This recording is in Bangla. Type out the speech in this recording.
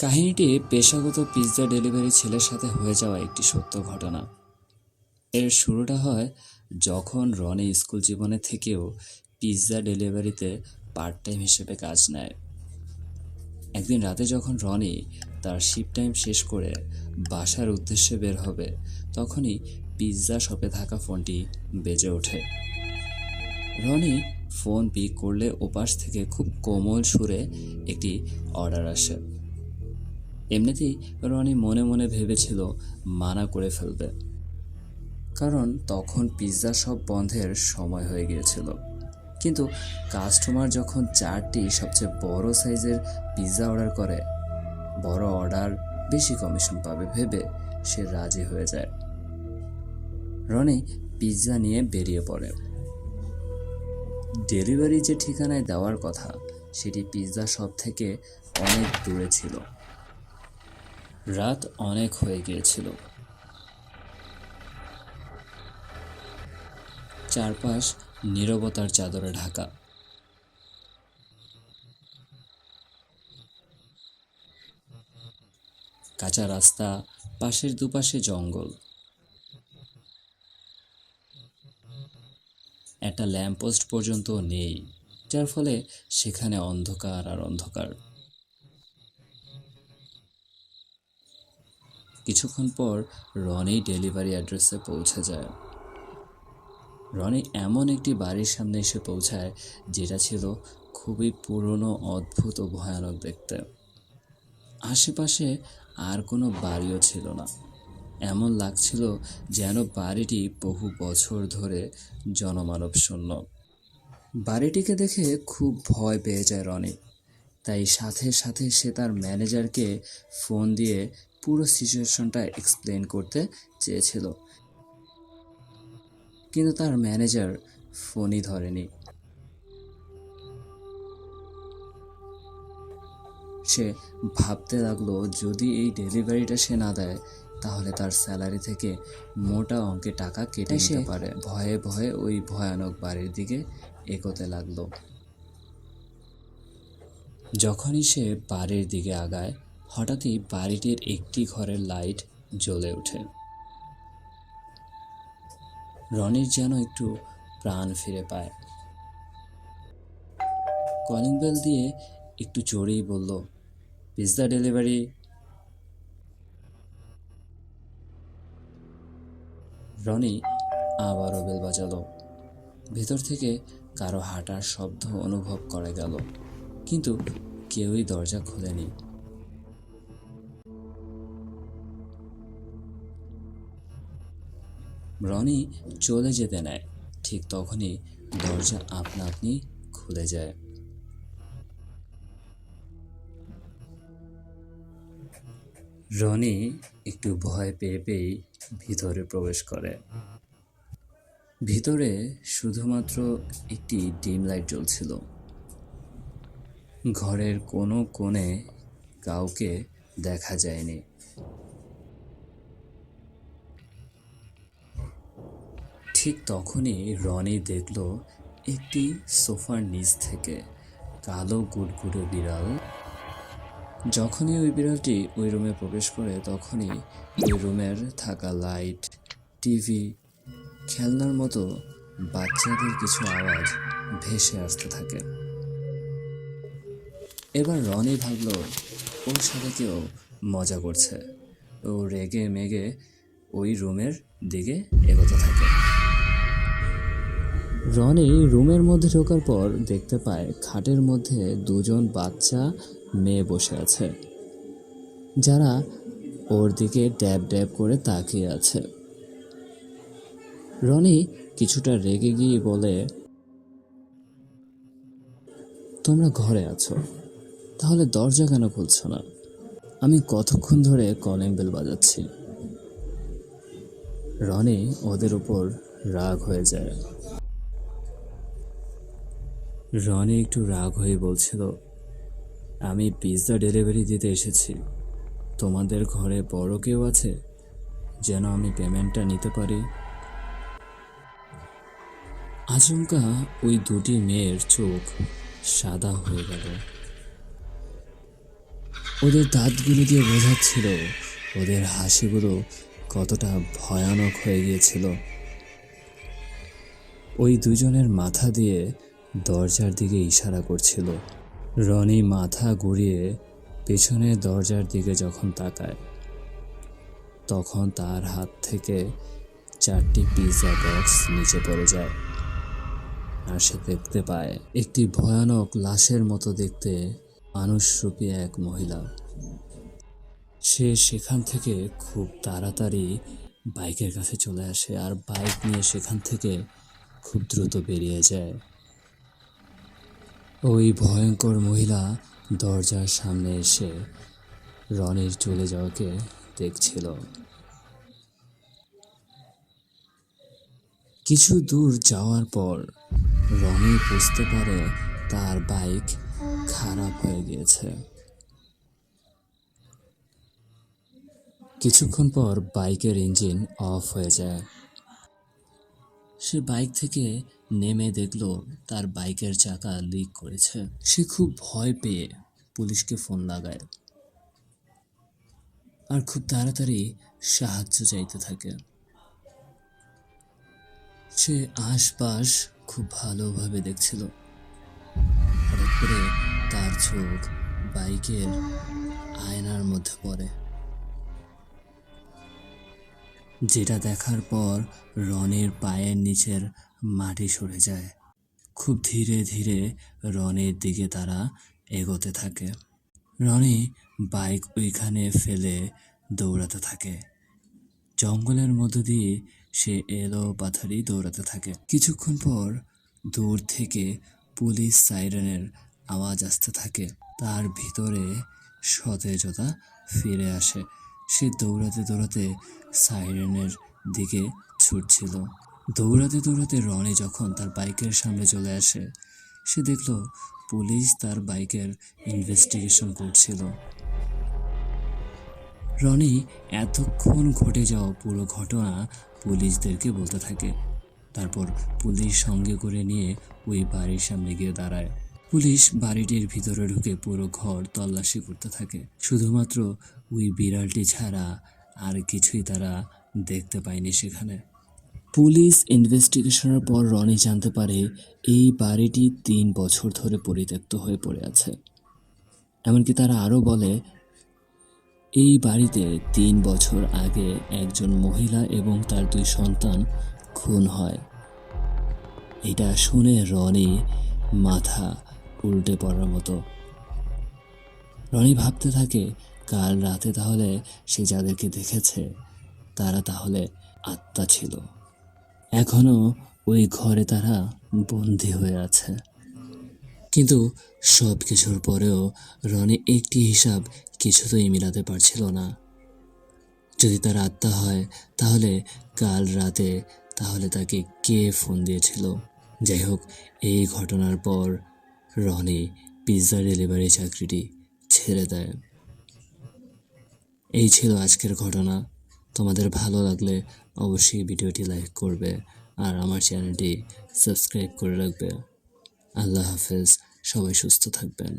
কাহিনীটি পেশাগত পিৎজা ডেলিভারি ছেলের সাথে হয়ে যাওয়া একটি সত্য ঘটনা। এর শুরুটা হয় যখন রনি স্কুল জীবনে থেকেও পিৎজা ডেলিভারিতে পার্ট টাইম হিসেবে কাজ নেয়। একদিন রাতে যখন রনি তার শিফট টাইম শেষ করে বাসার উদ্দেশ্যে বের হবে, তখনই পিৎজা শপে থাকা ফোনটি বেজে ওঠে। রনি ফোন পিক করলে ওপাশ থেকে খুব কোমল সুরে একটি অর্ডার আসে। এমনিতেই রনি মনে মনে ভেবেছিল মানা করে ফেলবে, কারণ তখন পিৎজা শপ বন্ধের সময় হয়ে গিয়েছিল। কিন্তু কাস্টমার যখন 4টি সবচেয়ে বড় সাইজের পিৎজা অর্ডার করে, বড় অর্ডার বেশি কমিশন পাবে ভেবে সে রাজি হয়ে যায়। রনি পিৎজা নিয়ে বেরিয়ে পড়ে। ডেলিভারি যে ঠিকানায় দেওয়ার কথা সেটি পিৎজা শপ থেকে অনেক দূরে ছিল। রাত অনেক হয়ে গিয়েছিল। চারপাশ নীরবতার চাদরে ঢাকা। কাঁচা রাস্তা, পাশের দুপাশে জঙ্গল। একটা ল্যাম্পপোস্ট পর্যন্ত নেই, যার ফলে সেখানে অন্ধকার আর অন্ধকার। কিছুক্ষণ পর রনি ডেলিভারি অ্যাড্রেসে পৌঁছে যায়। রনি এমন একটি বাড়ির সামনে এসে পৌঁছায় যেটা ছিল খুবই পুরনো, অদ্ভুত ও ভয়ানক দেখতে। আশেপাশে আর কোনো বাড়িও ছিল না। এমন লাগছিল যেন বাড়িটি বহু বছর ধরে জনমানব শূন্য। বাড়িটিকে দেখে খুব ভয় পেয়ে যায় রনি, তাই সাথে সাথে সে তার ম্যানেজারকে ফোন দিয়ে পুরো সিচুয়েশনটা এক্সপ্লেন করতে চেয়েছিল, কিন্তু তার ম্যানেজার ফোনই ধরেনি। সে ভাবতে লাগলো যদি এই ডেলিভারিটা সে না দেয় তাহলে তার স্যালারি থেকে মোটা অঙ্কের টাকা কেটে নিতে পারে। ভয়ে ভয়ে ওই ভয়ানক বাড়ির দিকে এগোতে লাগলো। যখনই সে বাড়ির দিকে আগায়, হঠাৎই বাড়িটির একটি ঘরের লাইট জ্বলে ওঠে। রনির যেন একটু প্রাণ ফিরে পায়। কলিং বেল দিয়ে একটু জোরেই বলল, পিৎজা ডেলিভারি। রনি আবারও বেল বাজালো। ভেতর থেকে কারো হাঁটার শব্দ অনুভব করা গেল, কিন্তু কেউই দরজা খোলেনি। রনি চলে যেতে নেয়, ঠিক তখনই দরজা আপনা আপনি খুলে যায়। রনি একটু ভয় পেয়ে পেয়েই ভিতরে প্রবেশ করে। ভিতরে শুধুমাত্র একটি ডিম লাইট জ্বলছিল। ঘরের কোনো কোণে কাউকে দেখা যায়নি। ঠিক তখনই রনি দেখল একটি সোফার নিচ থেকে কালো গুড়গুড়ে বিড়াল। যখনই ওই বিড়ালটি ওই রুমে প্রবেশ করে, তখনই ওই রুমের থাকা লাইট, টিভি, খেলনার মতো বাচ্চাদের কিছু আওয়াজ ভেসে আসতে থাকে। এবার রনি ভাবল ওর সাথে কেউ মজা করছে। ও রেগে মেগে ওই রুমের দিকে এগোতে থাকে। রনি রুমের মধ্যে ঢোকার পর দেখতে পায় খাটের মধ্যে দুজন বাচ্চা মেয়ে বসে আছে, যারা ওর দিকে ড্যাব ড্যাব করে তাকিয়ে আছে। রনি কিছুটা রেগে গিয়ে বলে, তোমরা ঘরে আছো, তাহলে দরজা কেন খুলছো না? আমি কতক্ষণ ধরে কলিং বেল বাজাচ্ছি। রনি ওদের উপর রাগ হয়ে যায়। রনি একটু রাগ হয়ে বলছিল, আমি পিৎজা ডেলিভারি দিতে এসেছি। তোমাদের ঘরে বড় কেউ আছে যেন আমি পেমেন্টটা নিতে পারি? আচমকা ওই দুটি মেয়ের চোখ সাদা হয়ে গেল। ওদের দাঁতগুলো দিয়ে বোঝাচ্ছিল ওদের হাসিগুলো কতটা ভয়ানক হয়ে গিয়েছিল। ওই দুজনের মাথা দিয়ে দরজার দিকে ইশারা করছিল। রনি মাথা ঘুরিয়ে পেছনের দরজার দিকে যখন তাকায়, তখন তার হাত থেকে 4টি পিৎজা বক্স নিচে পড়ে যায়। আর সে দেখতে পায় একটি ভয়ানক লাশের মতো দেখতে মানুষরূপী এক মহিলা। সে সেখান থেকে খুব তাড়াতাড়ি বাইকের কাছে চলে আসে আর বাইক নিয়ে সেখান থেকে খুব দ্রুত বেরিয়ে যায়। ওই ভয়ঙ্কর মহিলা দরজার সামনে এসে রনির চলে যাওয়াকে দেখছিল। কিছু দূর যাওয়ার পর রনি বুঝতে পারে তার বাইক খারাপ হয়ে গিয়েছে। কিছুক্ষণ পর বাইকের ইঞ্জিন অফ হয়ে যায়। সে বাইক থেকে নেমে দেখলো তার বাইকের চাকা লিক করেছে। সে খুব ভয় পেয়ে পুলিশকে ফোন লাগায় আর খুব তাড়াতাড়ি সাহায্য চাইতে থাকে। সে আশপাশ খুব ভালোভাবে দেখছিল। হঠাৎ করে তার চোখ বাইকের আয়নার মধ্যে পড়ে, যেটা দেখার পর রনির পায়ের নিচের মাটি সরে যায়। খুব ধীরে ধীরে রনির দিকে তারা এগোতে থাকে। রনি বাইক ওইখানে ফেলে দৌড়াতে থাকে। জঙ্গলের মধ্য দিয়ে সে এলো পাথারি দৌড়াতে থাকে। কিছুক্ষণ পর দূর থেকে পুলিশ সাইরেনের আওয়াজ আসতে থাকে। তার ভিতরে সতেজতা ফিরে আসে। সে দৌড়াতে দৌড়াতে সাইরেনের দিকে ছুটছিল। দৌড়াতে দৌড়াতে রনি যখন তার বাইকের সামনে চলে আসে, সে দেখলো পুলিশ তার বাইকের ইনভেস্টিগেশন করছিল। রনি এতক্ষণ ঘটে যাওয়া পুরো ঘটনা পুলিশদেরকে বলতে থাকে। তারপর পুলিশ সঙ্গে করে নিয়ে ওই বাড়ির সামনে গিয়ে দাঁড়ায়। পুলিশ বাড়িটির ভিতরে ঢুকে পুরো ঘর তল্লাশি করতে থাকে। শুধুমাত্র ওই বিড়ালটি ছাড়া আর কিছুই তারা দেখতে পায়নি সেখানে। পুলিশ ইনভেস্টিগেশনের পর রনি জানতে পারে এই বাড়িটি 3 বছর ধরে পরিত্যক্ত হয়ে পড়ে আছে। এমনকি তারা আরও বলে এই বাড়িতে 3 বছর আগে একজন মহিলা এবং তার 2 সন্তান খুন হয়। এটা শুনে রনি মাথা উল্টে পড়ার মতো। রনি ভাবতে থাকে কাল রাতে তাহলে সে যাদেরকে দেখেছে তারা তাহলে আত্মা ছিল, এখনো ওই ঘরে তারা বন্দী হয়ে আছে। কিন্তু সব কিছুর পরেও রনি একটি হিসাব কিছুতেই মিলাতে পারছিল না। যদি তার আত্মা হয় তাহলে কাল রাতে তাহলে তাকে কে ফোন দিয়েছিল? যাই হোক, এই ঘটনার পর রনি পিৎজা ডেলিভারি চাকরিটি ছেড়ে দেয়। এই ছিল আজকের ঘটনা। তোমাদের ভালো লাগলে অবশ্যই ভিডিওটি লাইক করবে আর আমার চ্যানেলটি সাবস্ক্রাইব করে রাখবে। আল্লাহ হাফেজ, সবাই সুস্থ থাকবেন।